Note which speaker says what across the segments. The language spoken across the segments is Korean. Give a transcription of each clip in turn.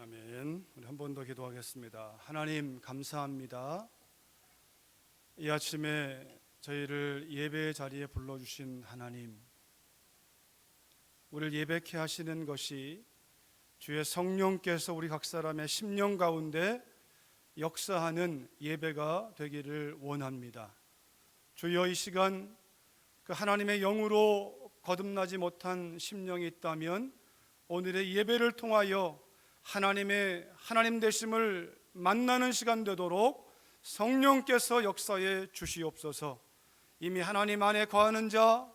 Speaker 1: 아멘. 우리 한 번 더 기도하겠습니다. 하나님 감사합니다. 이 아침에 저희를 예배의 자리에 불러주신 하나님, 우리를 예배케 하시는 것이 주의 성령께서 우리 각 사람의 심령 가운데 역사하는 예배가 되기를 원합니다. 주여, 이 시간 그 하나님의 영으로 거듭나지 못한 심령이 있다면 오늘의 예배를 통하여 하나님 되심을 만나는 시간 되도록 성령께서 역사해 주시옵소서. 이미 하나님 안에 거하는 자,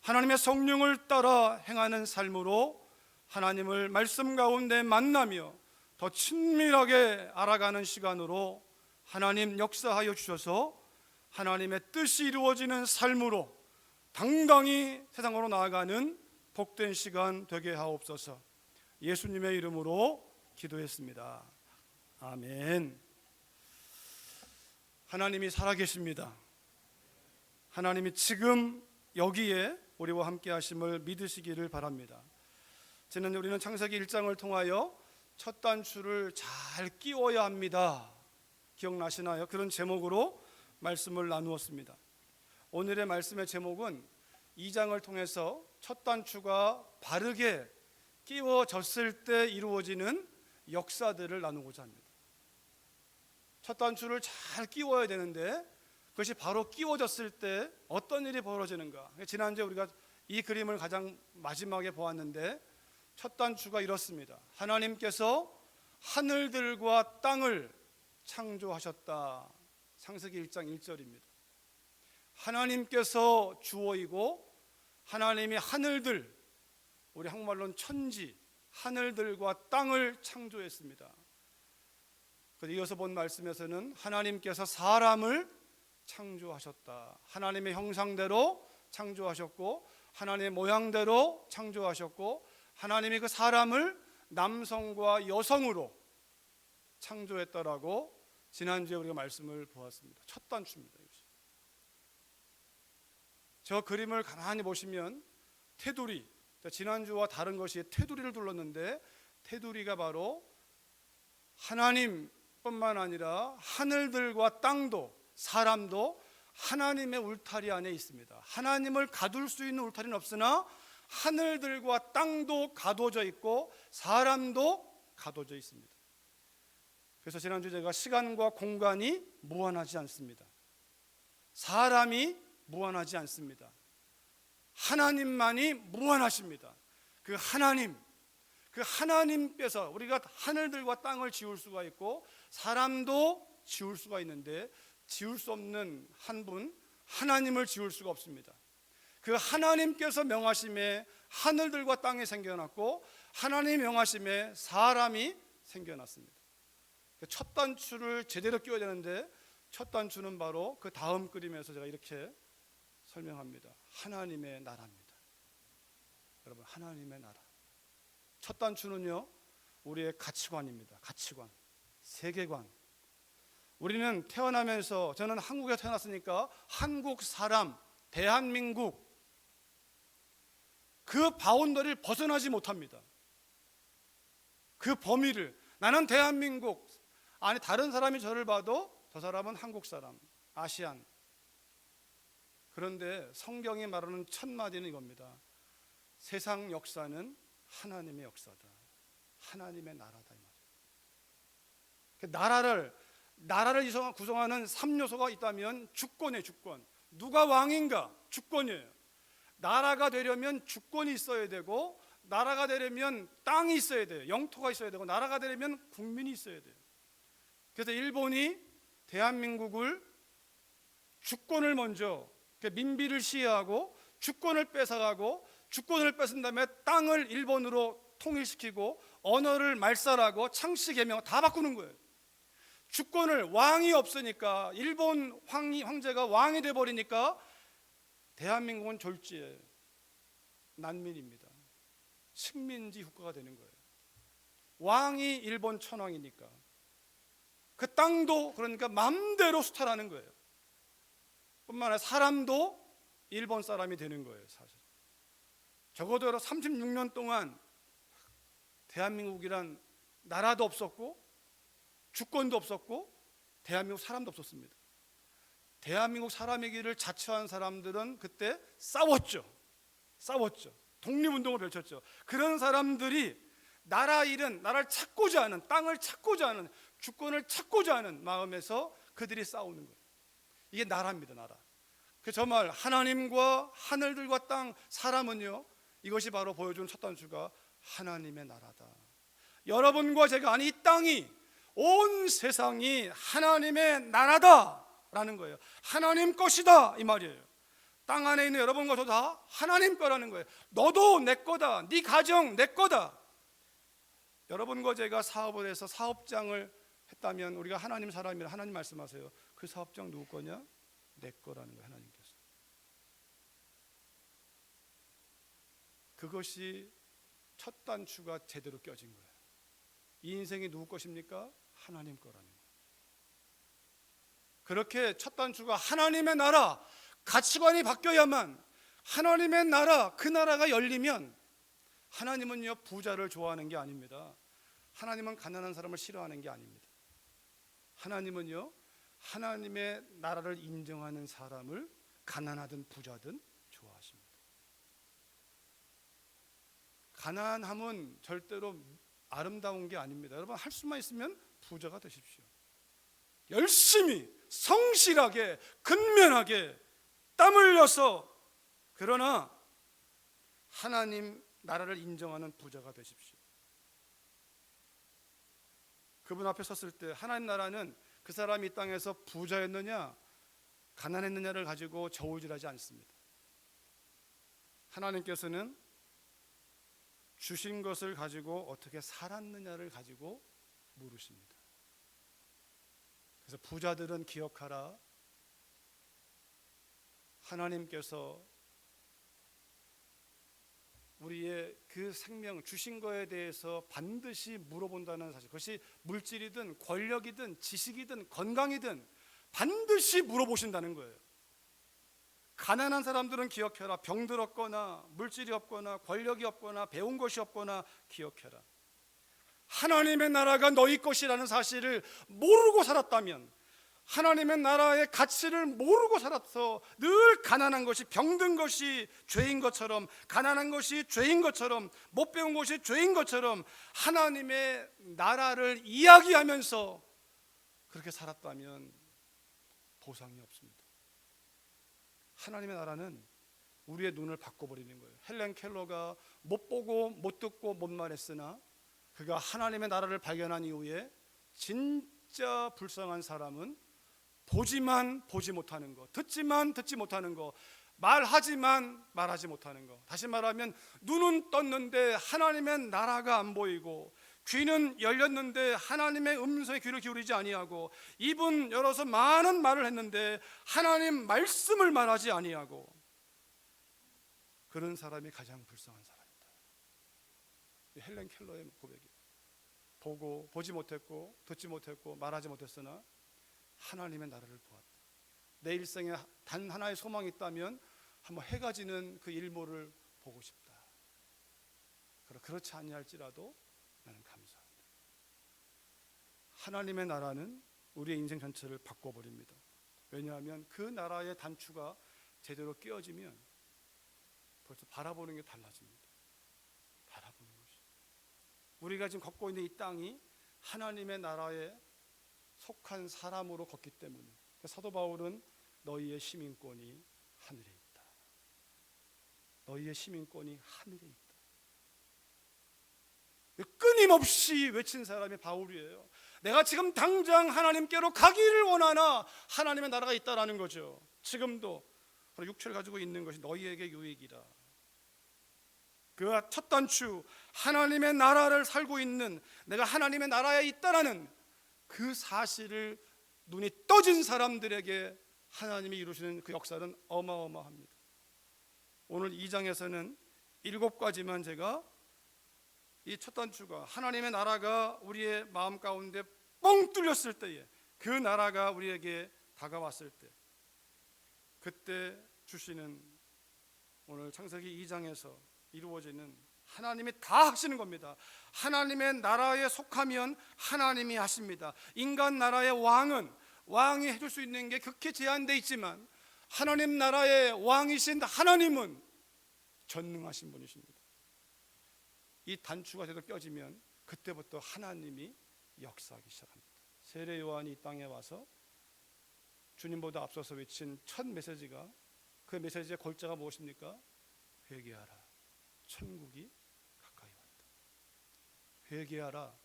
Speaker 1: 하나님의 성령을 따라 행하는 삶으로 하나님을 말씀 가운데 만나며 더 친밀하게 알아가는 시간으로 하나님 역사하여 주셔서 하나님의 뜻이 이루어지는 삶으로 당당히 세상으로 나아가는 복된 시간 되게 하옵소서. 예수님의 이름으로 기도했습니다. 아멘. 하나님이 살아계십니다. 하나님이 지금 여기에 우리와 함께 하심을 믿으시기를 바랍니다. 지난 우리는 창세기 1장을 통하여 첫 단추를 잘 끼워야 합니다. 기억나시나요? 그런 제목으로 말씀을 나누었습니다. 오늘의 말씀의 제목은 2장을 통해서 첫 단추가 바르게 끼워졌을 때 이루어지는 역사들을 나누고자 합니다. 첫 단추를 잘 끼워야 되는데 그것이 바로 끼워졌을 때 어떤 일이 벌어지는가. 지난주에 우리가 이 그림을 가장 마지막에 보았는데 첫 단추가 이렇습니다. 하나님께서 하늘들과 땅을 창조하셨다. 창세기 1장 1절입니다. 하나님께서 주어이고 하나님이 하늘들, 우리 한국말로는 천지, 하늘들과 땅을 창조했습니다. 이어서 본 말씀에서는 하나님께서 사람을 창조하셨다. 하나님의 형상대로 창조하셨고 하나님의 모양대로 창조하셨고 하나님이 그 사람을 남성과 여성으로 창조했다라고 지난주에 우리가 말씀을 보았습니다. 첫 단추입니다. 저 그림을 가만히 보시면 테두리, 지난주와 다른 것이 테두리를 둘렀는데 테두리가 바로 하나님뿐만 아니라 하늘들과 땅도 사람도 하나님의 울타리 안에 있습니다. 하나님을 가둘 수 있는 울타리는 없으나 하늘들과 땅도 가둬져 있고 사람도 가둬져 있습니다. 그래서 지난주 제가 시간과 공간이 무한하지 않습니다. 사람이 무한하지 않습니다. 하나님만이 무한하십니다. 그 하나님께서 우리가 하늘들과 땅을 지울 수가 있고 사람도 지울 수가 있는데 지울 수 없는 한 분, 하나님을 지울 수가 없습니다. 그 하나님께서 명하심에 하늘들과 땅이 생겨났고 하나님 명하심에 사람이 생겨났습니다. 첫 단추를 제대로 끼워야 되는데 첫 단추는 바로 그 다음 그림에서 제가 이렇게 설명합니다. 하나님의 나라입니다. 여러분, 하나님의 나라. 첫 단추는요, 우리의 가치관입니다. 가치관, 세계관. 우리는 태어나면서, 저는 한국에 태어났으니까 한국 사람, 대한민국, 그 바운더리를 벗어나지 못합니다. 그 범위를, 나는 대한민국, 아니 다른 사람이 저를 봐도 저 사람은 한국 사람, 아시안. 그런데 성경이 말하는 첫 마디는 이겁니다. 세상 역사는 하나님의 역사다. 하나님의 나라다. 나라를 구성하는 3요소가 있다면 주권이에요. 주권. 누가 왕인가? 주권이에요. 나라가 되려면 주권이 있어야 되고 나라가 되려면 땅이 있어야 돼요. 영토가 있어야 되고 나라가 되려면 국민이 있어야 돼요. 그래서 일본이 대한민국을 주권을 먼저 민비를 시해하고 주권을 뺏어가고 주권을 뺏은 다음에 땅을 일본으로 통일시키고 언어를 말살하고 창씨 개명 다 바꾸는 거예요. 주권을, 왕이 없으니까 일본 황제가 왕이 돼버리니까 대한민국은 졸지에 난민입니다. 식민지 국가가 되는 거예요. 왕이 일본 천황이니까 그 땅도 그러니까 마음대로 수탈하는 거예요. 뿐만 아니라 사람도 일본 사람이 되는 거예요. 사실 적어도 36년 동안 대한민국이란 나라도 없었고 주권도 없었고 대한민국 사람도 없었습니다. 대한민국 사람이기를 자처한 사람들은 그때 싸웠죠. 독립운동을 펼쳤죠. 그런 사람들이 나라 잃은, 나라를 찾고자 하는, 땅을 찾고자 하는, 주권을 찾고자 하는 마음에서 그들이 싸우는 거예요. 이게 나라입니다. 나라. 그 정말 하나님과 하늘들과 땅, 사람은요, 이것이 바로 보여주는 첫 단추가 하나님의 나라다. 여러분과 제가, 아니 이 땅이, 온 세상이 하나님의 나라다라는 거예요. 하나님 것이다 이 말이에요. 땅 안에 있는 여러분과 저도 다 하나님 거라는 거예요. 너도 내 거다. 네 가정 내 거다. 여러분과 제가 사업을 해서 사업장을 했다면 우리가 하나님 사람이라 하나님 말씀하세요. 그 사업장 누구 거냐? 내 거라는 거예요. 하나님께서. 그것이 첫 단추가 제대로 껴진 거예요. 이 인생이 누구 것입니까? 하나님 거라는 거예요. 그렇게 첫 단추가 하나님의 나라, 가치관이 바뀌어야만, 하나님의 나라, 그 나라가 열리면, 하나님은요 부자를 좋아하는 게 아닙니다. 하나님은 가난한 사람을 싫어하는 게 아닙니다. 하나님은요 하나님의 나라를 인정하는 사람을 가난하든 부자든 좋아하십니다. 가난함은 절대로 아름다운 게 아닙니다. 여러분, 할 수만 있으면 부자가 되십시오. 열심히 성실하게 근면하게 땀 흘려서, 그러나 하나님 나라를 인정하는 부자가 되십시오. 그분 앞에 섰을 때 하나님 나라는 그 사람이 이 땅에서 부자였느냐 가난했느냐를 가지고 저울질하지 않습니다. 하나님께서는 주신 것을 가지고 어떻게 살았느냐를 가지고 물으십니다. 그래서 부자들은 기억하라, 하나님께서 우리의 그 생명 주신 거에 대해서 반드시 물어본다는 사실, 그것이 물질이든 권력이든 지식이든 건강이든 반드시 물어보신다는 거예요. 가난한 사람들은 기억해라, 병들었거나 물질이 없거나 권력이 없거나 배운 것이 없거나 기억해라, 하나님의 나라가 너희 것이라는 사실을 모르고 살았다면, 하나님의 나라의 가치를 모르고 살아서 늘 가난한 것이, 병든 것이 죄인 것처럼, 가난한 것이 죄인 것처럼, 못 배운 것이 죄인 것처럼 하나님의 나라를 이야기하면서 그렇게 살았다면 보상이 없습니다. 하나님의 나라는 우리의 눈을 바꿔버리는 거예요. 헬렌 켈러가 못 보고 못 듣고 못 말했으나 그가 하나님의 나라를 발견한 이후에 진짜 불쌍한 사람은 보지만 보지 못하는 거, 듣지만 듣지 못하는 거, 말하지만 말하지 못하는 거. 다시 말하면 눈은 떴는데 하나님의 나라가 안 보이고, 귀는 열렸는데 하나님의 음성에 귀를 기울이지 아니하고, 입은 열어서 많은 말을 했는데 하나님 말씀을 말하지 아니하고, 그런 사람이 가장 불쌍한 사람이다. 헬렌 켈러의 고백이에요. 보지 못했고 듣지 못했고 말하지 못했으나 하나님의 나라를 보았다. 내 일생에 단 하나의 소망이 있다면 한번 해가 지는 그 일몰을 보고 싶다. 그렇지 아니할지라도 나는 감사합니다. 하나님의 나라는 우리의 인생 전체를 바꿔버립니다. 왜냐하면 그 나라의 단추가 제대로 끼어지면 벌써 바라보는 게 달라집니다. 바라보는 것이, 우리가 지금 걷고 있는 이 땅이 하나님의 나라에 속한 사람으로 걷기 때문에, 사도 바울은 너희의 시민권이 하늘에 있다. 너희의 시민권이 하늘에 있다. 끊임없이 외친 사람이 바울이에요. 내가 지금 당장 하나님께로 가기를 원하나 하나님의 나라가 있다라는 거죠. 지금도 육체를 가지고 있는 것이 너희에게 유익이라. 그 첫 단추, 하나님의 나라를 살고 있는, 내가 하나님의 나라에 있다라는 그 사실을 눈이 떠진 사람들에게 하나님이 이루시는 그 역사는 어마어마합니다. 오늘 2장에서는 7가지만 제가 이 첫 단추가, 하나님의 나라가 우리의 마음 가운데 뻥 뚫렸을 때에, 그 나라가 우리에게 다가왔을 때, 그때 주시는, 오늘 창세기 2장에서 이루어지는 하나님이 다 하시는 겁니다. 하나님의 나라에 속하면 하나님이 하십니다. 인간 나라의 왕이 해줄 수 있는 게 극히 제한되어 있지만 하나님 나라의 왕이신 하나님은 전능하신 분이십니다. 이 단추가 제대로 껴지면 그때부터 하나님이 역사하기 시작합니다. 세례 요한이 이 땅에 와서 주님보다 앞서서 외친 첫 메시지가, 그 메시지의 골자가 무엇입니까? 회개하라, 천국이 가까이 왔다. 회개하라,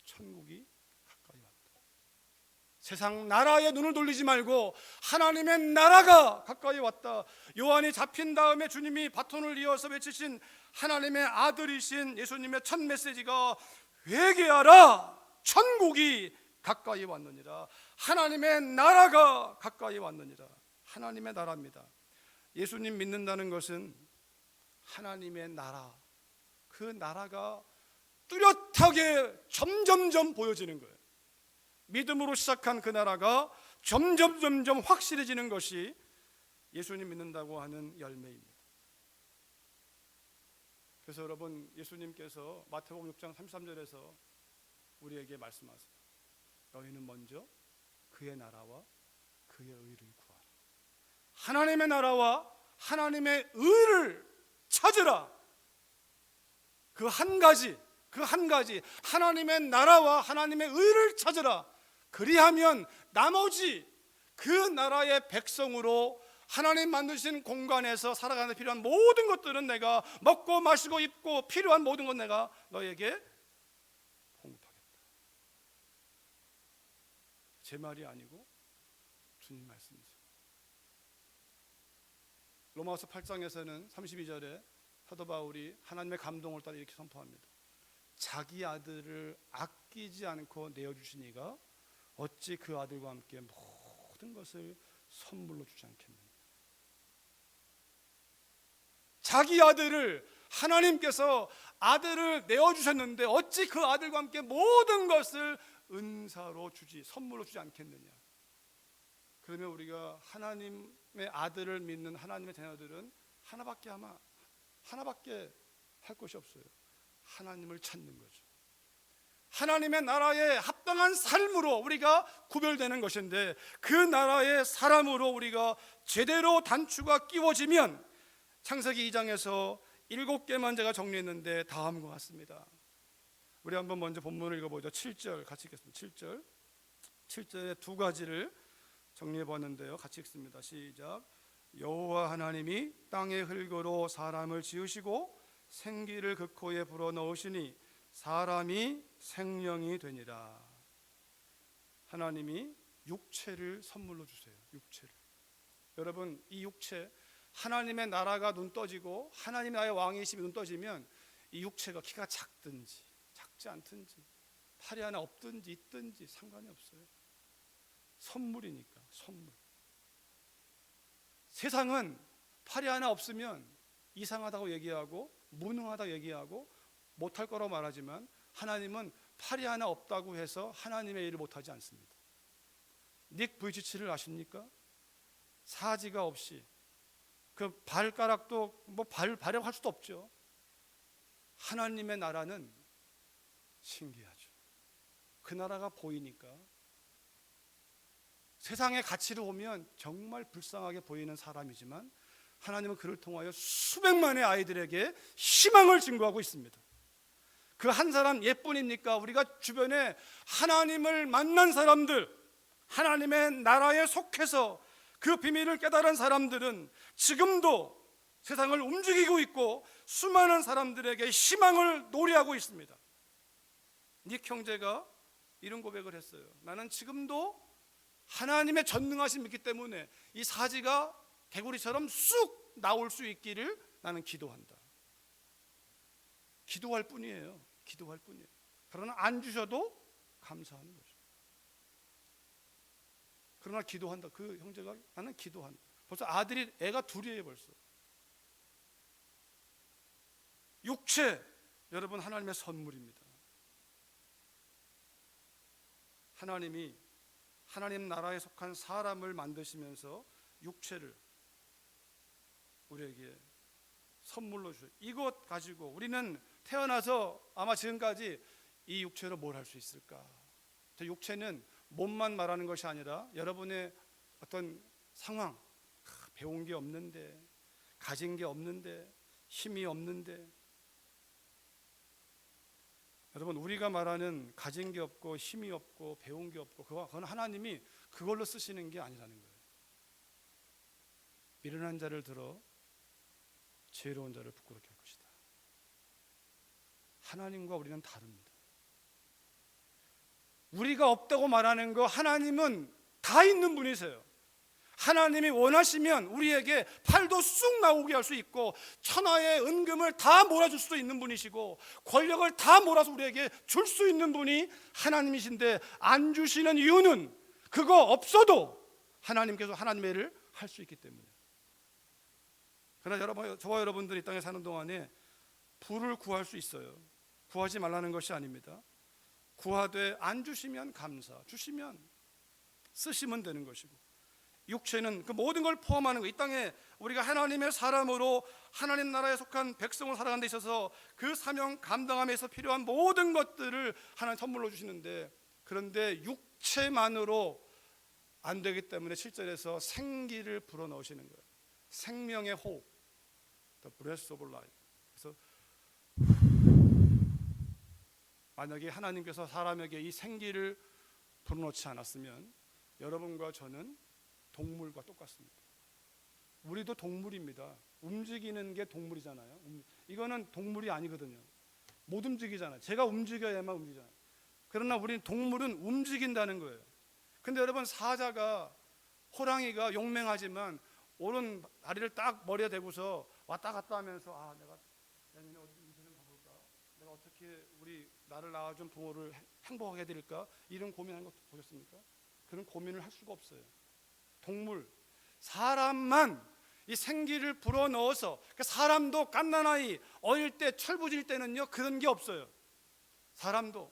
Speaker 1: 천국이 가까이 왔다. 세상 나라에 눈을 돌리지 말고 하나님의 나라가 가까이 왔다. 요한이 잡힌 다음에 주님이 바톤을 이어서 외치신 하나님의 아들이신 예수님의 첫 메시지가 회개하라, 천국이 가까이 왔느니라. 하나님의 나라가 가까이 왔느니라. 하나님의 나라입니다. 예수님 믿는다는 것은 하나님의 나라, 그 나라가 뚜렷하게 점점점 보여지는 거예요. 믿음으로 시작한 그 나라가 점점 확실해지는 것이 예수님 믿는다고 하는 열매입니다. 그래서 여러분, 예수님께서 마태복음 6장 33절에서 우리에게 말씀하세요. 너희는 먼저 그의 나라와 그의 의를 구하라. 하나님의 나라와 하나님의 의를 찾으라. 그 한 가지 하나님의 나라와 하나님의 의를 찾으라. 그리하면 나머지 그 나라의 백성으로 하나님 만드신 공간에서 살아가는 필요한 모든 것들은 내가 먹고 마시고 입고 필요한 모든 것 내가 너에게 공급하겠다. 제 말이 아니고 주님 말씀이세요. 로마서 8장에서는 32절에 사도 바울이 하나님의 감동을 따라 이렇게 선포합니다. 자기 아들을 아끼지 않고 내어주시니가 어찌 그 아들과 함께 모든 것을 선물로 주지 않겠느냐. 자기 아들을, 하나님께서 아들을 내어주셨는데 어찌 그 아들과 함께 모든 것을 은사로 주지, 선물로 주지 않겠느냐. 그러면 우리가 하나님의 아들을 믿는 하나님의 자녀들은 하나밖에 할 것이 없어요. 하나님을 찾는 거죠. 하나님의 나라에 합당한 삶으로 우리가 구별되는 것인데, 그 나라의 사람으로 우리가 제대로 단추가 끼워지면, 창세기 2장에서 7개만 제가 정리했는데 다음과 같습니다. 우리 한번 먼저 본문을 읽어보죠. 7절 같이 읽겠습니다. 7절에 두 가지를 정리해 보았는데요. 같이 읽습니다. 시작. 여호와 하나님이 땅의 흙으로 사람을 지으시고 생기를 그 코에 불어넣으시니 사람이 생명이 되니라. 하나님이 육체를 선물로 주세요. 육체를. 여러분, 이 육체, 하나님의 나라가 눈 떠지고 하나님의 나라의 왕이심이 눈 떠지면 이 육체가 키가 작든지 작지 않든지 팔이 하나 없든지 있든지 상관이 없어요. 선물이니까. 선물. 세상은 팔이 하나 없으면 이상하다고 얘기하고 무능하다고 얘기하고 못할 거라고 말하지만, 하나님은 팔이 하나 없다고 해서 하나님의 일을 못하지 않습니다. 닉 부이치치를 아십니까? 사지가 없이 그 발가락도 발효할 수도 없죠. 하나님의 나라는 신기하죠. 그 나라가 보이니까. 세상의 가치로 보면 정말 불쌍하게 보이는 사람이지만, 하나님은 그를 통하여 수백만의 아이들에게 희망을 증거하고 있습니다. 그 한 사람 예뿐입니까? 우리가 주변에 하나님을 만난 사람들, 하나님의 나라에 속해서 그 비밀을 깨달은 사람들은 지금도 세상을 움직이고 있고 수많은 사람들에게 희망을 노래하고 있습니다. 닉 형제가 이런 고백을 했어요. 나는 지금도 하나님의 전능하심 믿기 때문에 이 사지가 개구리처럼 쑥 나올 수 있기를 나는 기도한다. 기도할 뿐이에요. 기도할 뿐이에요. 그러나 안 주셔도 감사하는 거죠. 그러나 기도한다. 그 형제가 나는 기도한다. 벌써 애가 둘이에요. 벌써. 육체, 여러분, 하나님의 선물입니다. 하나님이 하나님 나라에 속한 사람을 만드시면서 육체를 우리에게 선물로 주셔. 이것 가지고 우리는 태어나서 아마 지금까지 이 육체로 뭘 할 수 있을까? 저 육체는 몸만 말하는 것이 아니라 여러분의 어떤 상황, 배운 게 없는데, 가진 게 없는데, 힘이 없는데. 여러분, 우리가 말하는 가진 게 없고 힘이 없고 배운 게 없고 그건 하나님이 그걸로 쓰시는 게 아니라는 거예요. 미련한 자를 들어 지혜로운 자를 부끄럽게 할 것이다. 하나님과 우리는 다릅니다. 우리가 없다고 말하는 거 하나님은 다 있는 분이세요. 하나님이 원하시면 우리에게 팔도 쑥 나오게 할 수 있고 천하의 은금을 다 몰아줄 수도 있는 분이시고 권력을 다 몰아서 우리에게 줄 수 있는 분이 하나님이신데 안 주시는 이유는 그거 없어도 하나님께서 하나님의 일을 할 수 있기 때문에. 그러나 여러분, 저와 여러분들이 이 땅에 사는 동안에 부를 구할 수 있어요. 구하지 말라는 것이 아닙니다. 구하되 안 주시면 감사, 주시면 쓰시면 되는 것이고, 육체는 그 모든 걸 포함하는 거. 이 땅에 우리가 하나님의 사람으로 하나님 나라에 속한 백성으로 살아가는 데 있어서 그 사명 감당함에서 필요한 모든 것들을 하나님 선물로 주시는데, 그런데 육체만으로 안 되기 때문에 7절에서 생기를 불어넣으시는 거예요. 생명의 호흡, the breath of life. 그래서 만약에 하나님께서 사람에게 이 생기를 불어넣지 않았으면 여러분과 저는 동물과 똑같습니다. 우리도 동물입니다. 움직이는 게 동물이잖아요. 이거는 동물이 아니거든요. 못 움직이잖아요. 제가 움직여야만 움직이잖아요. 그러나 우리는 동물은 움직인다는 거예요. 근데 여러분, 사자가, 호랑이가 용맹하지만 오른 다리를 딱 머리에 대고서 왔다 갔다 하면서 내가 내년에 어디 이사 좀 가볼까? 내가 어떻게 우리 나를 낳아준 부모를 행복하게 해드릴까? 이런 고민하는 거 보셨습니까? 그런 고민을 할 수가 없어요. 동물, 사람만 이 생기를 불어넣어서, 그러니까 사람도 갓난아이 어릴 때 철부질 때는요 그런 게 없어요. 사람도.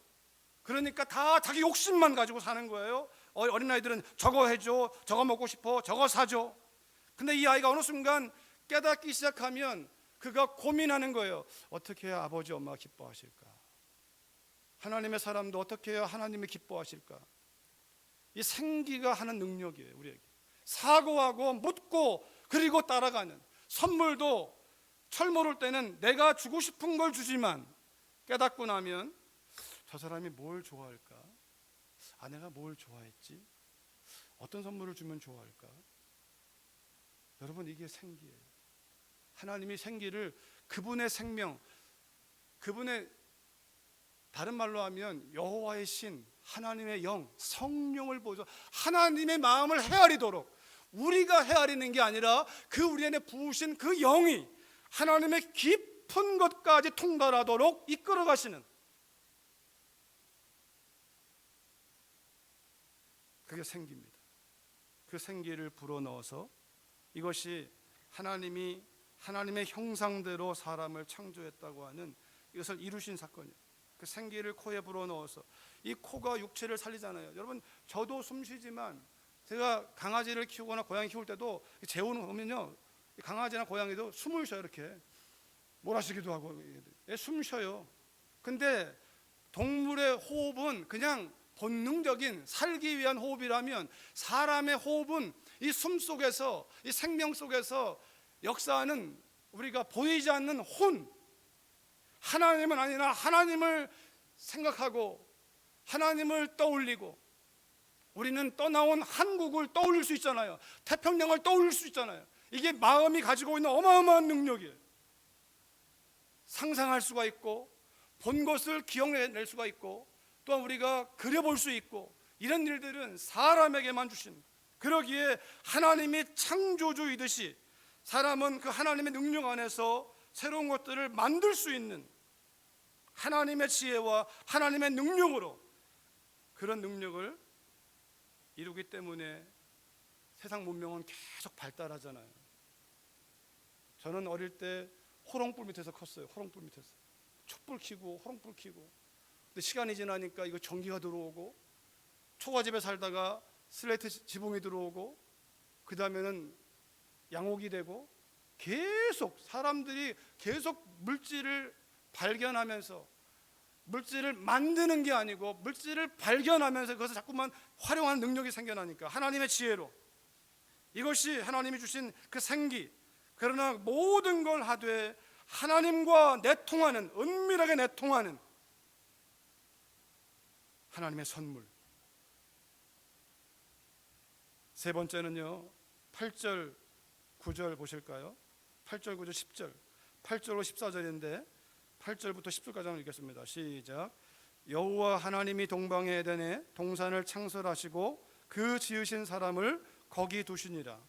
Speaker 1: 그러니까 다 자기 욕심만 가지고 사는 거예요. 어린아이들은 저거 해줘, 저거 먹고 싶어, 저거 사줘. 근데 이 아이가 어느 순간 깨닫기 시작하면 그가 고민하는 거예요. 어떻게 해야 아버지 엄마가 기뻐하실까? 하나님의 사람도 어떻게 해야 하나님이 기뻐하실까? 이 생기가 하는 능력이에요. 우리에게 사고하고 묻고 그리고 따라가는. 선물도 철모를 때는 내가 주고 싶은 걸 주지만 깨닫고 나면 저 사람이 뭘 좋아할까? 내가 뭘 좋아했지? 어떤 선물을 주면 좋아할까? 여러분, 이게 생기예요. 하나님이 생기를, 그분의 생명, 그분의, 다른 말로 하면 여호와의 신, 하나님의 영, 성령을 보여서 하나님의 마음을 헤아리도록, 우리가 헤아리는 게 아니라 그 우리 안에 부으신 그 영이 하나님의 깊은 것까지 통달하도록 이끌어 가시는, 그게 생기입니다. 그 생기를 불어넣어서 이것이 하나님이 하나님의 형상대로 사람을 창조했다고 하는 이것을 이루신 사건이에요. 그 생기를 코에 불어넣어서, 이 코가 육체를 살리잖아요. 여러분, 저도 숨 쉬지만 제가 강아지를 키우거나 고양이 키울 때도 재우는 거 보면요, 강아지나 고양이도 숨을 쉬어요. 이렇게 몰아쉬기도 하고 숨 쉬어요. 근데 동물의 호흡은 그냥 본능적인 살기 위한 호흡이라면 사람의 호흡은 이 숨 속에서, 이 생명 속에서 역사하는 우리가 보이지 않는 혼, 하나님은 아니라 하나님을 생각하고 하나님을 떠올리고, 우리는 떠나온 한국을 떠올릴 수 있잖아요. 태평양을 떠올릴 수 있잖아요. 이게 마음이 가지고 있는 어마어마한 능력이에요. 상상할 수가 있고 본 것을 기억낼 수가 있고 또한 우리가 그려볼 수 있고, 이런 일들은 사람에게만 주신, 그러기에 하나님이 창조주이듯이 사람은 그 하나님의 능력 안에서 새로운 것들을 만들 수 있는 하나님의 지혜와 하나님의 능력으로 그런 능력을 이루기 때문에 세상 문명은 계속 발달하잖아요. 저는 어릴 때 호롱불 밑에서 컸어요. 호롱불 밑에서 촛불 켜고 호롱불 켜고. 근데 시간이 지나니까 이거 전기가 들어오고, 초가집에 살다가 슬레이트 지붕이 들어오고, 그 다음에는 양옥이 되고, 계속 사람들이 계속 물질을 발견하면서 물질을 만드는 게 아니고 물질을 발견하면서 그것을 자꾸만 활용하는 능력이 생겨나니까 하나님의 지혜로 이것이 하나님이 주신 그 생기. 그러나 모든 걸 하되 하나님과 내통하는, 은밀하게 내통하는 하나님의 선물. 세 번째는요, 8절 9절 보실까요? 8절 9절 10절 8절로 14절인데 8절부터 10절까지 읽겠습니다. 시작. 여호와 하나님이 동방의 에덴에 동산을 창설하시고 그 지으신 사람을 거기 두시니라.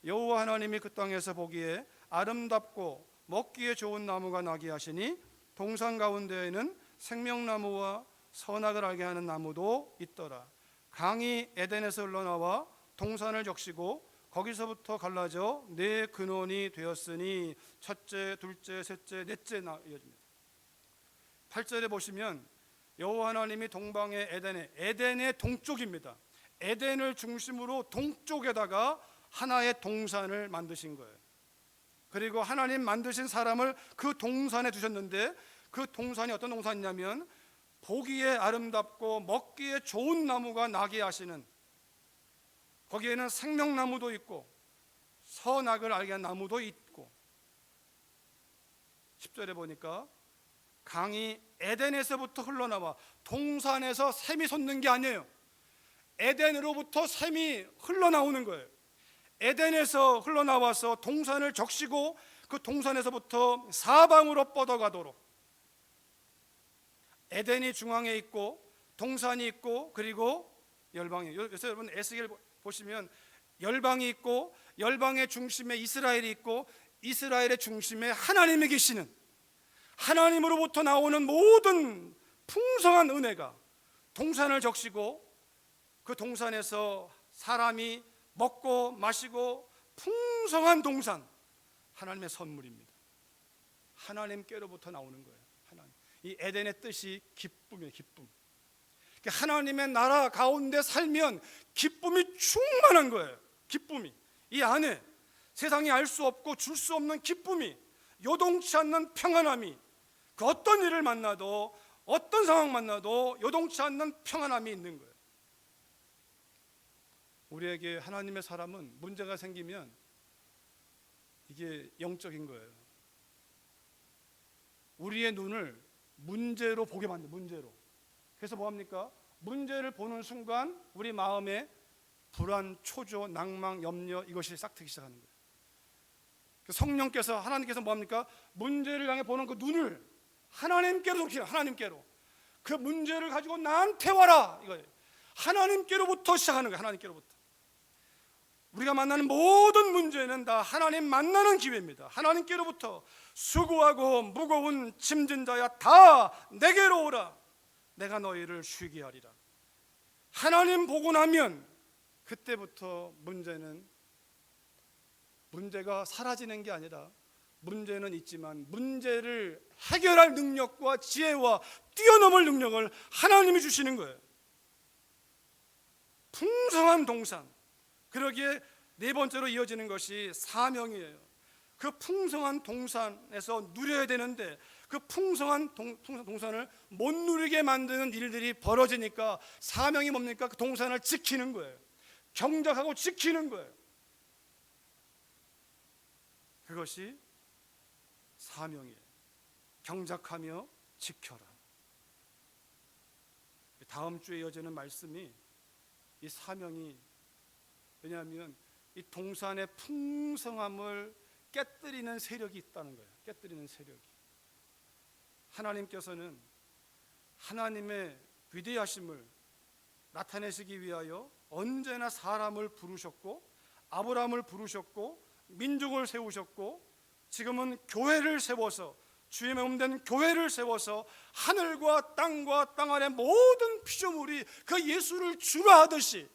Speaker 1: 여호와 하나님이 그 땅에서 보기에 아름답고 먹기에 좋은 나무가 나게 하시니 동산 가운데에는 생명나무와 선악을 알게 하는 나무도 있더라. 강이 에덴에서 흘러나와 동산을 적시고 거기서부터 갈라져 네 근원이 되었으니 첫째, 둘째, 셋째, 넷째 이어집니다. 8절에 보시면 여호와 하나님이 동방의 에덴의 동쪽입니다. 에덴을 중심으로 동쪽에다가 하나의 동산을 만드신 거예요. 그리고 하나님 만드신 사람을 그 동산에 두셨는데 그 동산이 어떤 동산이냐면 보기에 아름답고 먹기에 좋은 나무가 나게 하시는, 거기에는 생명나무도 있고 선악을 알게 한 나무도 있고, 10절에 보니까 강이 에덴에서부터 흘러나와, 동산에서 샘이 솟는 게 아니에요. 에덴으로부터 샘이 흘러나오는 거예요. 에덴에서 흘러나와서 동산을 적시고 그 동산에서부터 사방으로 뻗어가도록, 에덴이 중앙에 있고 동산이 있고 그리고 열방이, 그래서 여러분 에스겔 보시면 열방이 있고 열방의 중심에 이스라엘이 있고 이스라엘의 중심에 하나님이 계시는, 하나님으로부터 나오는 모든 풍성한 은혜가 동산을 적시고 그 동산에서 사람이 먹고 마시고 풍성한 동산, 하나님의 선물입니다. 하나님께로부터 나오는 거예요. 하나님. 이 에덴의 뜻이 기쁨이에요. 기쁨. 하나님의 나라 가운데 살면 기쁨이 충만한 거예요. 기쁨이 이 안에 세상이 알 수 없고 줄 수 없는 기쁨이, 요동치 않는 평안함이, 그 어떤 일을 만나도 어떤 상황 만나도 요동치 않는 평안함이 있는 거예요. 우리에게 하나님의 사람은 문제가 생기면 이게 영적인 거예요. 우리의 눈을 문제로 보게 만든, 문제로. 그래서 뭐합니까? 문제를 보는 순간 우리 마음에 불안, 초조, 낭망, 염려, 이것이 싹트기 시작하는 거예요. 성령께서, 하나님께서 뭐합니까? 문제를 향해 보는 그 눈을 하나님께로 돌리라. 하나님께로. 그 문제를 가지고 나한테 와라, 이거예요. 하나님께로부터 시작하는 거예요. 하나님께로부터. 우리가 만나는 모든 문제는 다 하나님 만나는 기회입니다. 하나님께로부터 수고하고 무거운 짐진 자야 다 내게로 오라. 내가 너희를 쉬게 하리라. 하나님 보고 나면 그때부터 문제가 사라지는 게 아니라, 문제는 있지만 문제를 해결할 능력과 지혜와 뛰어넘을 능력을 하나님이 주시는 거예요. 풍성한 동산. 그러기에 네 번째로 이어지는 것이 사명이에요. 그 풍성한 동산에서 누려야 되는데 그 풍성한 동산을 못 누리게 만드는 일들이 벌어지니까 사명이 뭡니까? 그 동산을 지키는 거예요. 경작하고 지키는 거예요. 그것이 사명이에요. 경작하며 지켜라. 다음 주에 이어지는 말씀이 이 사명이, 왜냐하면 이 동산의 풍성함을 깨뜨리는 세력이 있다는 거예요. 깨뜨리는 세력이. 하나님께서는 하나님의 위대하심을 나타내시기 위하여 언제나 사람을 부르셨고, 아브라함을 부르셨고, 민족을 세우셨고, 지금은 교회를 세워서, 주의 몸된 교회를 세워서 하늘과 땅 아래 모든 피조물이 그 예수를 주라 하듯이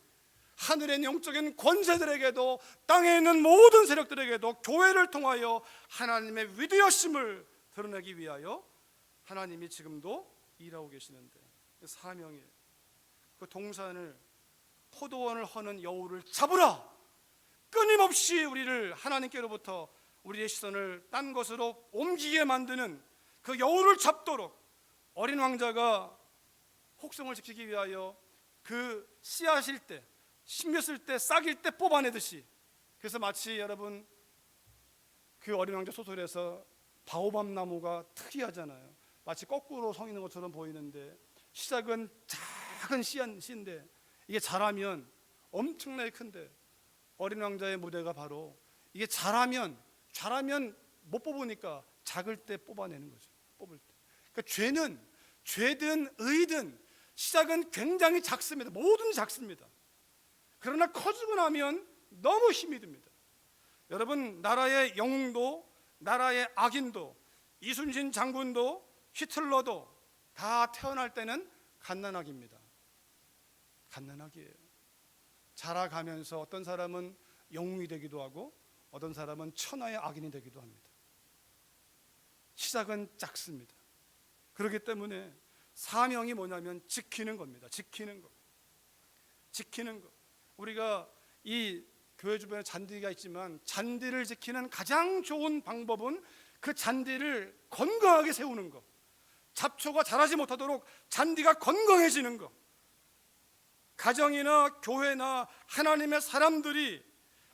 Speaker 1: 하늘의 영적인 권세들에게도 땅에 있는 모든 세력들에게도 교회를 통하여 하나님의 위대하심을 드러내기 위하여 하나님이 지금도 일하고 계시는데, 사명이에요. 그 동산을, 포도원을 허는 여우를 잡으라. 끊임없이 우리를 하나님께로부터 우리의 시선을 딴 것으로 옮기게 만드는 그 여우를 잡도록 어린 왕자가 혹성을 지키기 위하여 그 씨앗일 때, 심겼을 때, 싹일 때 뽑아내듯이, 그래서 마치 여러분 그 어린 왕자 소설에서 바오밥 나무가 특이하잖아요. 마치 거꾸로 서 있는 것처럼 보이는데 시작은 작은 씨인데 이게 자라면 엄청나게 큰데, 어린 왕자의 무대가 바로 이게 자라면 못 뽑으니까 작을 때 뽑아내는 거죠. 뽑을 때. 그러니까 죄든 의든 시작은 굉장히 작습니다. 모든 작습니다. 그러나 커지고 나면 너무 힘이 듭니다. 여러분, 나라의 영웅도, 나라의 악인도, 이순신 장군도, 히틀러도 다 태어날 때는 갓난아기입니다. 갓난아기예요. 자라가면서 어떤 사람은 영웅이 되기도 하고 어떤 사람은 천하의 악인이 되기도 합니다. 시작은 작습니다. 그렇기 때문에 사명이 뭐냐면 지키는 겁니다. 지키는 것. 우리가 이 교회 주변에 잔디가 있지만 잔디를 지키는 가장 좋은 방법은 그 잔디를 건강하게 세우는 것. 잡초가 자라지 못하도록 잔디가 건강해지는 것. 가정이나 교회나 하나님의 사람들이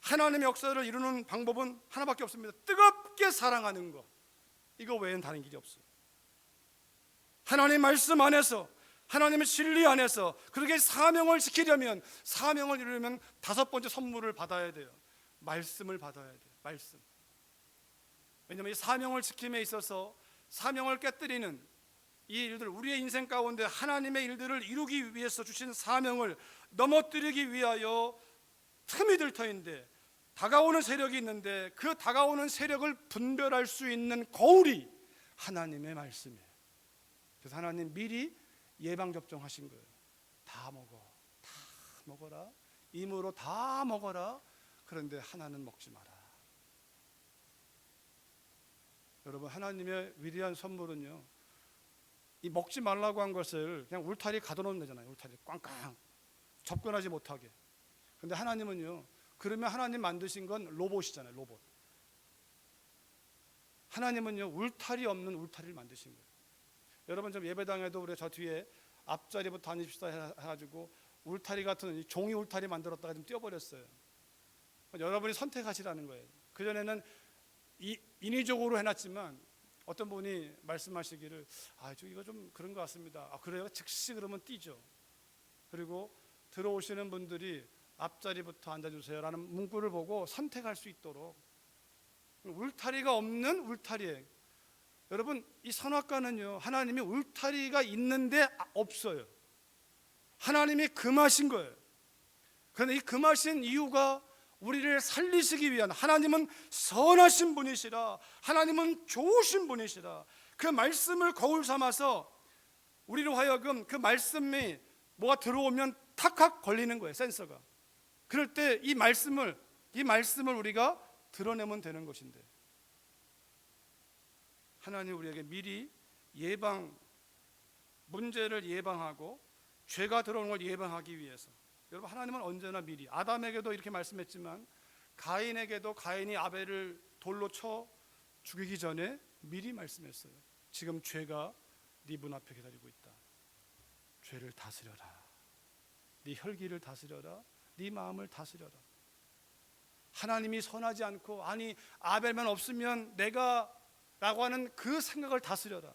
Speaker 1: 하나님의 역사를 이루는 방법은 하나밖에 없습니다. 뜨겁게 사랑하는 것. 이거 외에는 다른 길이 없어요. 하나님 말씀 안에서, 하나님의 진리 안에서 그렇게 사명을 지키려면, 사명을 이루려면 다섯 번째 선물을 받아야 돼요. 말씀을 받아야 돼요. 말씀. 왜냐하면 이 사명을 지킴에 있어서 사명을 깨뜨리는 이 일들, 우리의 인생 가운데 하나님의 일들을 이루기 위해서 주신 사명을 넘어뜨리기 위하여 틈이 들 터인데, 다가오는 세력이 있는데 그 다가오는 세력을 분별할 수 있는 거울이 하나님의 말씀이에요. 그래서 하나님 미리 예방접종하신 거예요. 다 먹어라. 임으로 다 먹어라. 그런데 하나는 먹지 마라. 여러분, 하나님의 위대한 선물은요, 이 먹지 말라고 한 것을 그냥 울타리 가둬놓으면 되잖아요. 울타리 꽝꽝 접근하지 못하게. 그런데 하나님은요, 그러면 하나님 만드신 건 로봇이잖아요. 로봇. 하나님은요, 울타리 없는 울타리를 만드신 거예요. 여러분, 좀 예배당에도 우리 저 뒤에 앞자리부터 앉읍시다 해가지고 울타리 같은 종이 울타리 만들었다가 좀 띄워버렸어요. 여러분이 선택하시라는 거예요. 그전에는 인위적으로 해놨지만 어떤 분이 말씀하시기를, 이거 좀 그런 것 같습니다. 그래요? 즉시 그러면 뛰죠. 그리고 들어오시는 분들이 앞자리부터 앉아주세요 라는 문구를 보고 선택할 수 있도록, 울타리가 없는 울타리에, 여러분, 이 선악과는요, 하나님이 울타리가 있는데 없어요. 하나님이 금하신 거예요. 그런데 이 금하신 이유가 우리를 살리시기 위한, 하나님은 선하신 분이시라, 하나님은 좋으신 분이시라, 그 말씀을 거울 삼아서 우리로 하여금 그 말씀이 뭐가 들어오면 탁탁 걸리는 거예요. 센서가. 그럴 때 이 말씀을 우리가 드러내면 되는 것인데, 하나님 우리에게 미리 문제를 예방하고 죄가 들어오는 걸 예방하기 위해서, 여러분, 하나님은 언제나 미리, 아담에게도 이렇게 말씀했지만 가인에게도, 가인이 아벨을 돌로 쳐 죽이기 전에 미리 말씀했어요. 지금 죄가 네 문 앞에 기다리고 있다. 죄를 다스려라. 네 혈기를 다스려라. 네 마음을 다스려라. 하나님이 선하지 않고, 아니 아벨만 없으면 내가 라고 하는 그 생각을 다스려라.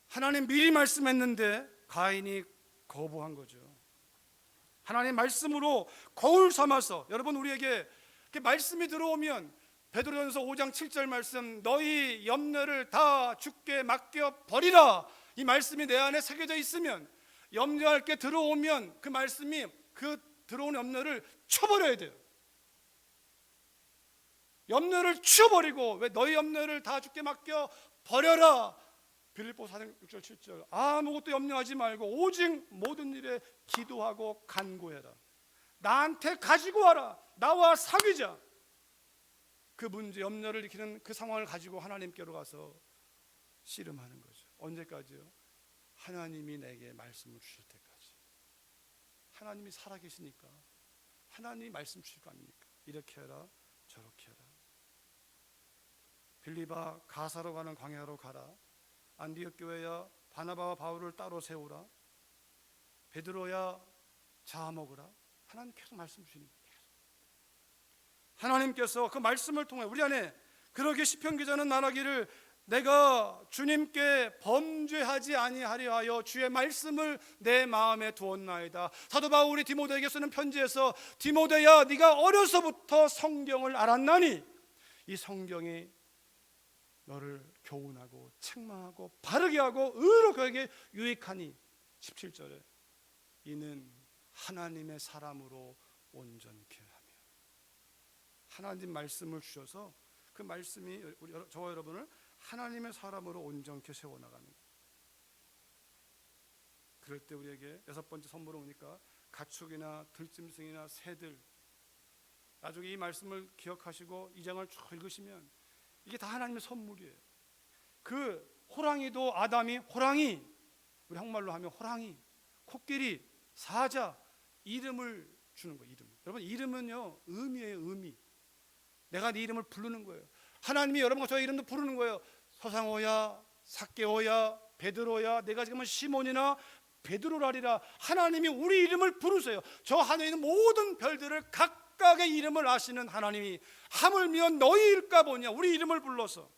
Speaker 1: 하나님 미리 말씀했는데 가인이 거부한 거죠. 하나님 말씀으로 거울 삼아서, 여러분, 우리에게 말씀이 들어오면 베드로전서 5장 7절 말씀, 너희 염려를 다 주께 맡겨 버리라, 이 말씀이 내 안에 새겨져 있으면, 염려할 게 들어오면 그 말씀이 그 들어오는 염려를 쳐버려야 돼요. 염려를 치워버리고, 왜 너희 염려를 다 주께 맡겨 버려라. 빌립보서 4장 6절 7절, 아무것도 염려하지 말고 오직 모든 일에 기도하고 간구해라. 나한테 가지고 와라. 나와 사귀자. 그 문제, 염려를 일으키는 그 상황을 가지고 하나님께로 가서 씨름하는 거죠. 언제까지요? 하나님이 내게 말씀을 주실 때까지. 하나님이 살아계시니까 하나님이 말씀 주실 거 아닙니까? 이렇게 해라, 저렇게 해라. 빌립아 가사로 가는 광야로 가라. 안디옥 교회야 바나바와 바울을 따로 세우라. 베드로야 자아 먹으라. 하나님 계속 말씀 주시는 거예요. 하나님께서 그 말씀을 통해 우리 안에 그러게 시편 기자는 말하기를 내가 주님께 범죄하지 아니하려 하여 주의 말씀을 내 마음에 두었나이다. 사도 바울이 디모데에게 쓰는 편지에서 디모데야 네가 어려서부터 성경을 알았나니 이 성경이 너를 교훈하고 책망하고 바르게 하고 의로 그에게 유익하니 17절에 이는 하나님의 사람으로 온전케 하며 하나님 말씀을 주셔서 그 말씀이 저와 여러분을 하나님의 사람으로 온전케 세워나가는 거예요. 그럴 때 우리에게 여섯 번째 선물은 오니까 가축이나 들짐승이나 새들, 나중에 이 말씀을 기억하시고 이 장을 쭉 읽으시면 이게 다 하나님의 선물이에요. 그 호랑이도 아담이 호랑이, 우리 한국말로 하면 호랑이, 코끼리, 사자 이름을 주는 거예요. 여러분 이름은요 의미예요. 의미. 내가 네 이름을 부르는 거예요. 하나님이 여러분과 저의 이름도 부르는 거예요. 서상호야, 삭개오야, 베드로야, 내가 지금은 시몬이나 베드로라리라. 하나님이 우리 이름을 부르세요. 저 하늘에 있는 모든 별들을 각각의 이름을 아시는 하나님이 하물며 너희일까 보냐 우리 이름을 불러서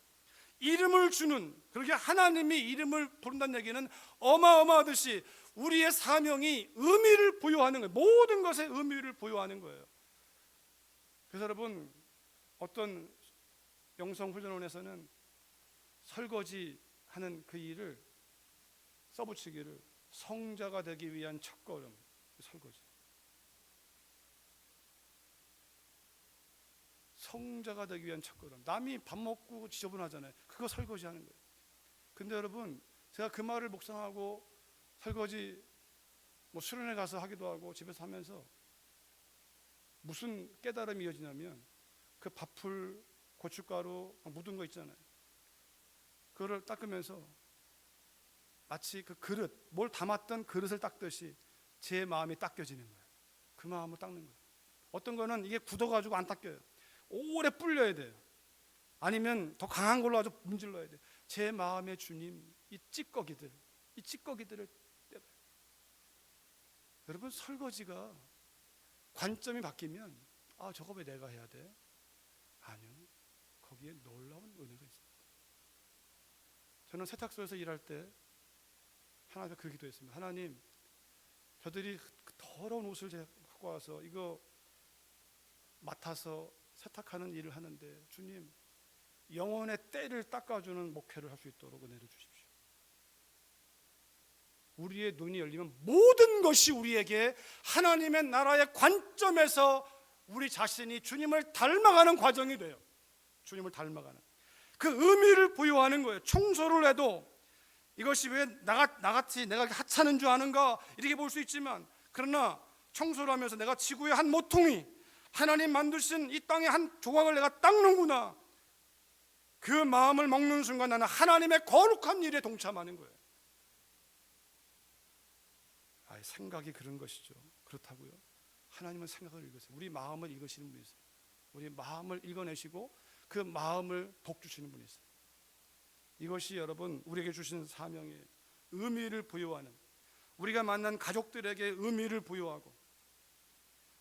Speaker 1: 이름을 주는, 그렇게 하나님이 이름을 부른다는 얘기는 어마어마하듯이 우리의 사명이 의미를 부여하는 거예요. 모든 것에 의미를 부여하는 거예요. 그래서 여러분 어떤 영성훈련원에서는 설거지하는 그 일을 써붙이기를 성자가 되기 위한 첫걸음, 설거지. 성자가 되기 위한 첫걸음. 남이 밥 먹고 지저분하잖아요. 그거 설거지하는 거예요. 근데 여러분 제가 그 말을 묵상하고 설거지 수련회 가서 하기도 하고 집에서 하면서 무슨 깨달음이 이어지냐면 그 밥풀, 고춧가루 묻은 거 있잖아요. 그거를 닦으면서 마치 그 그릇, 뭘 담았던 그릇을 닦듯이 제 마음이 닦여지는 거예요. 그 마음을 닦는 거예요. 어떤 거는 이게 굳어가지고 안 닦여요. 오래 불려야 돼요. 아니면 더 강한 걸로 아주 문질러야 돼요. 제 마음의 주님, 이 찌꺼기들을 떼봐요. 여러분 설거지가 관점이 바뀌면 저거 왜 내가 해야 돼? 아니요, 거기에 놀라운 은혜가 있습니다. 저는 세탁소에서 일할 때 하나님께 그 기도했습니다. 하나님, 저들이 더러운 옷을 갖고 와서 이거 맡아서 세탁하는 일을 하는데 주님, 영혼의 때를 닦아주는 목회를 할 수 있도록 은혜를 주십시오. 우리의 눈이 열리면 모든 것이 우리에게 하나님의 나라의 관점에서 우리 자신이 주님을 닮아가는 과정이 돼요. 주님을 닮아가는 그 의미를 부여하는 거예요. 청소를 해도 이것이 왜 나같이 내가 하찮은 줄 아는가 이렇게 볼 수 있지만, 그러나 청소를 하면서 내가 지구의 한 모퉁이, 하나님 만드신 이 땅의 한 조각을 내가 닦는구나, 그 마음을 먹는 순간 나는 하나님의 거룩한 일에 동참하는 거예요. 생각이 그런 것이죠. 그렇다고요. 하나님은 생각을 읽으세요. 우리 마음을 읽으시는 분이세요. 우리 마음을 읽어내시고 그 마음을 복주시는 분이세요. 이것이 여러분 우리에게 주신 사명이에요. 의미를 부여하는, 우리가 만난 가족들에게 의미를 부여하고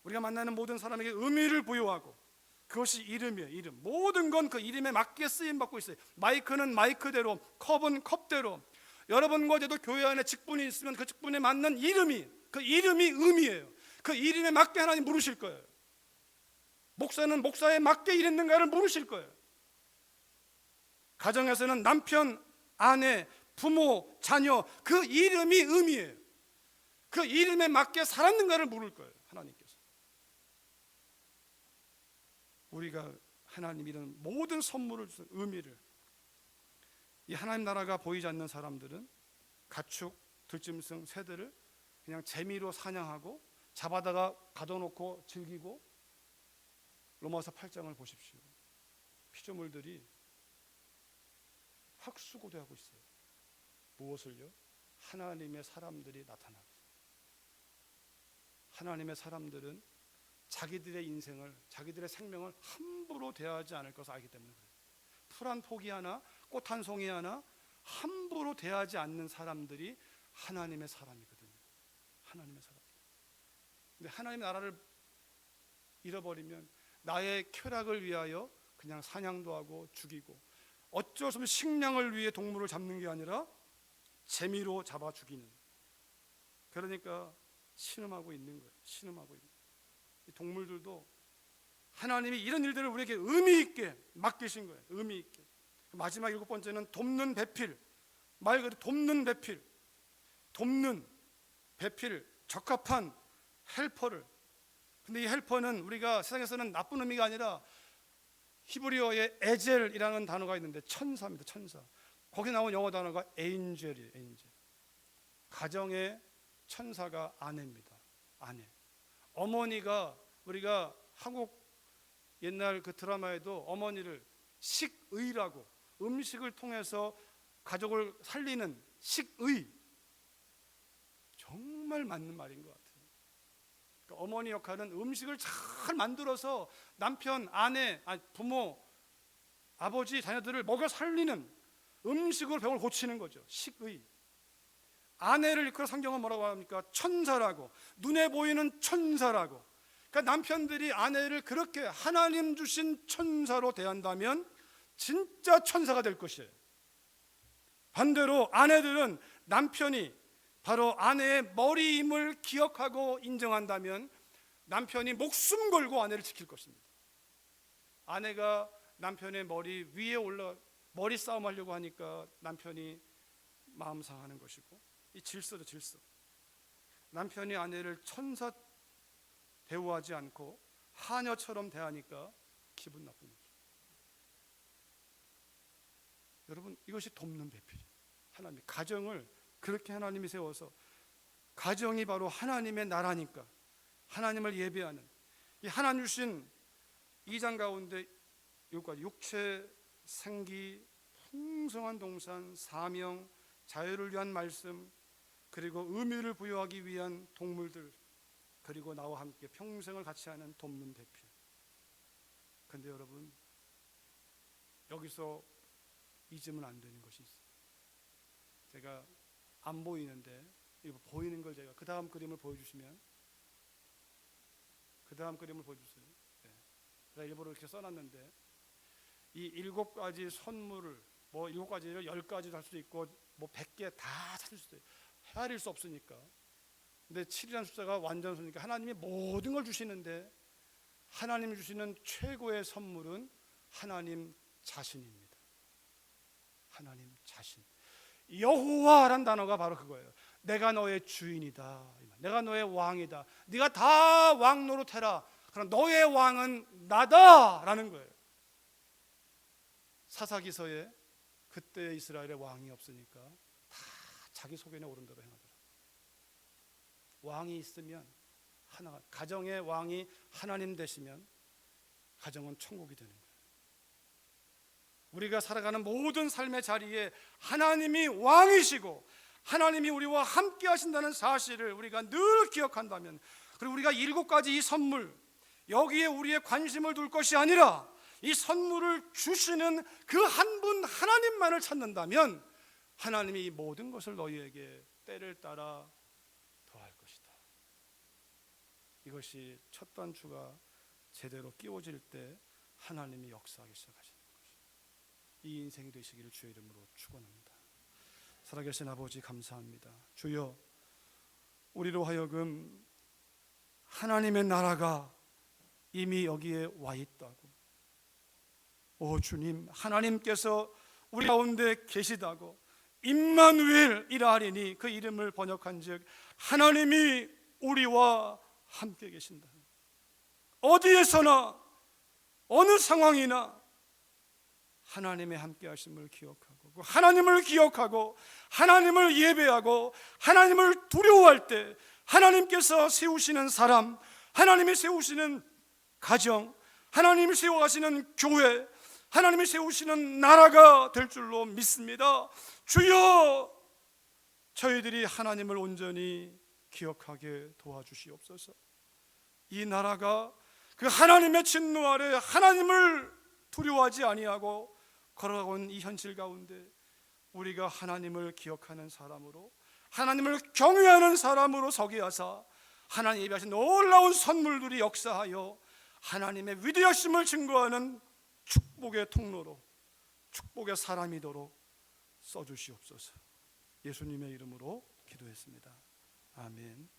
Speaker 1: 우리가 만나는 모든 사람에게 의미를 부여하고, 그것이 이름이에요. 이름. 모든 건 그 이름에 맞게 쓰임받고 있어요. 마이크는 마이크대로, 컵은 컵대로. 여러분과 저도 교회 안에 직분이 있으면 그 직분에 맞는 이름이, 그 이름이 의미예요. 그 이름에 맞게 하나님 물으실 거예요. 목사는 목사에 맞게 일했는가를 물으실 거예요. 가정에서는 남편, 아내, 부모, 자녀, 그 이름이 의미예요. 그 이름에 맞게 살았는가를 물을 거예요. 하나님께서. 우리가 하나님 이런 모든 선물을 주신 의미를, 이 하나님 나라가 보이지 않는 사람들은 가축, 들짐승, 새들을 그냥 재미로 사냥하고 잡아다가 가둬놓고 즐기고, 로마서 8장을 보십시오. 피조물들이 학수고대하고 있어요. 무엇을요? 하나님의 사람들이 나타나고 있어요. 하나님의 사람들은 자기들의 인생을, 자기들의 생명을 함부로 대하지 않을 것을 알기 때문에 그래요. 풀 한 포기 하나, 꽃 한 송이 하나 함부로 대하지 않는 사람들이 하나님의 사람이거든요. 하나님의 사람. 근데 하나님의 나라를 잃어버리면 나의 쾌락을 위하여 그냥 사냥도 하고 죽이고, 어쩔 수 없이 식량을 위해 동물을 잡는 게 아니라 재미로 잡아 죽이는, 그러니까 신음하고 있는 거예요. 신음하고 있는 거예요. 이 동물들도 하나님이 이런 일들을 우리에게 의미 있게 맡기신 거예요. 의미 있게. 마지막 7번째는 돕는 배필. 말 그대로 돕는 배필. 돕는 배필, 적합한 헬퍼를. 근데 이 헬퍼는 우리가 세상에서는 나쁜 의미가 아니라 히브리어에 에젤이라는 단어가 있는데 천사입니다. 천사. 거기 나온 영어 단어가 에인젤이에요. 에인젤. 가정의 천사가 아내입니다. 아내. 어머니가, 우리가 한국 옛날 그 드라마에도 어머니를 식의라고, 음식을 통해서 가족을 살리는 식의, 정말 맞는 말인 것 같아요. 그러니까 어머니 역할은 음식을 잘 만들어서 남편, 아내, 부모, 아버지, 자녀들을 먹여 살리는, 음식으로 병을 고치는 거죠. 식의. 아내를 이끌어 성경은 뭐라고 합니까? 천사라고, 눈에 보이는 천사라고. 그러니까 남편들이 아내를 그렇게 하나님 주신 천사로 대한다면 진짜 천사가 될 것이에요. 반대로 아내들은 남편이 바로 아내의 머리임을 기억하고 인정한다면 남편이 목숨 걸고 아내를 지킬 것입니다. 아내가 남편의 머리 위에 올라 머리 싸움 하려고 하니까 남편이 마음 상하는 것이고, 이 질서죠, 질서. 남편이 아내를 천사 대우하지 않고 하녀처럼 대하니까 기분 나쁜 거죠. 여러분, 이것이 돕는 배필이에요. 하나님 가정을 그렇게 하나님이 세워서, 가정이 바로 하나님의 나라니까 하나님을 예배하는, 이 하나님 주신 2장 가운데 여기까지 육체, 생기, 풍성한 동산, 사명, 자유를 위한 말씀, 그리고 의미를 부여하기 위한 동물들, 그리고 나와 함께 평생을 같이 하는 돕는 배필. 그런데 여러분, 여기서 잊으면 안 되는 것이 있어요. 제가 안 보이는데 이거 보이는 걸 제가 그 다음 그림을 보여주시면, 그 다음 그림을 보여주세요. 네. 제가 일부러 이렇게 써놨는데, 이 7가지 선물을 뭐 7가지를 10가지도 할 수도 있고 뭐 100개 다 찾을 수도 있어요. 헤아릴 수 없으니까. 근데 7이라는 숫자가 완전수니까 하나님이 모든 걸 주시는데, 하나님이 주시는 최고의 선물은 하나님 자신입니다. 하나님 자신. 여호와라는 단어가 바로 그거예요. 내가 너의 주인이다, 내가 너의 왕이다, 네가 다 왕 노릇해라, 그럼 너의 왕은 나다라는 거예요. 사사기서에 그때 이스라엘의 왕이 없으니까 다 자기 소견에 오른 대로 행하더라. 왕이 있으면 하나, 가정의 왕이 하나님 되시면 가정은 천국이 되는 거예요. 우리가 살아가는 모든 삶의 자리에 하나님이 왕이시고 하나님이 우리와 함께 하신다는 사실을 우리가 늘 기억한다면, 그리고 우리가 7가지 이 선물, 여기에 우리의 관심을 둘 것이 아니라 이 선물을 주시는 그 한 분 하나님만을 찾는다면, 하나님이 이 모든 것을 너희에게 때를 따라 더할 것이다. 이것이 첫 단추가 제대로 끼워질 때 하나님이 역사하기 시작하시는 것입니다. 이 인생이 되시기를 주의 이름으로 축원합니다. 살아계신 아버지, 감사합니다. 주여, 우리로 하여금 하나님의 나라가 이미 여기에 와 있다고, 오 주님, 하나님께서 우리 가운데 계시다고, 임마누엘이라 하리니 그 이름을 번역한즉 하나님이 우리와 함께 계신다. 어디에서나 어느 상황이나 하나님의 함께 하심을 기억하고, 하나님을 기억하고 하나님을 예배하고 하나님을 두려워할 때 하나님께서 세우시는 사람, 하나님이 세우시는 가정, 하나님이 세워가시는 교회, 하나님이 세우시는 나라가 될 줄로 믿습니다. 주여, 저희들이 하나님을 온전히 기억하게 도와주시옵소서. 이 나라가 그 하나님의 진노 아래 하나님을 두려워하지 아니하고 걸어가고 있는 이 현실 가운데 우리가 하나님을 기억하는 사람으로, 하나님을 경외하는 사람으로 서게 하사 하나님 예비하신 놀라운 선물들이 역사하여 하나님의 위대하심을 증거하는 축복의 통로로, 축복의 사람이도록 써주시옵소서. 예수님의 이름으로 기도했습니다. 아멘.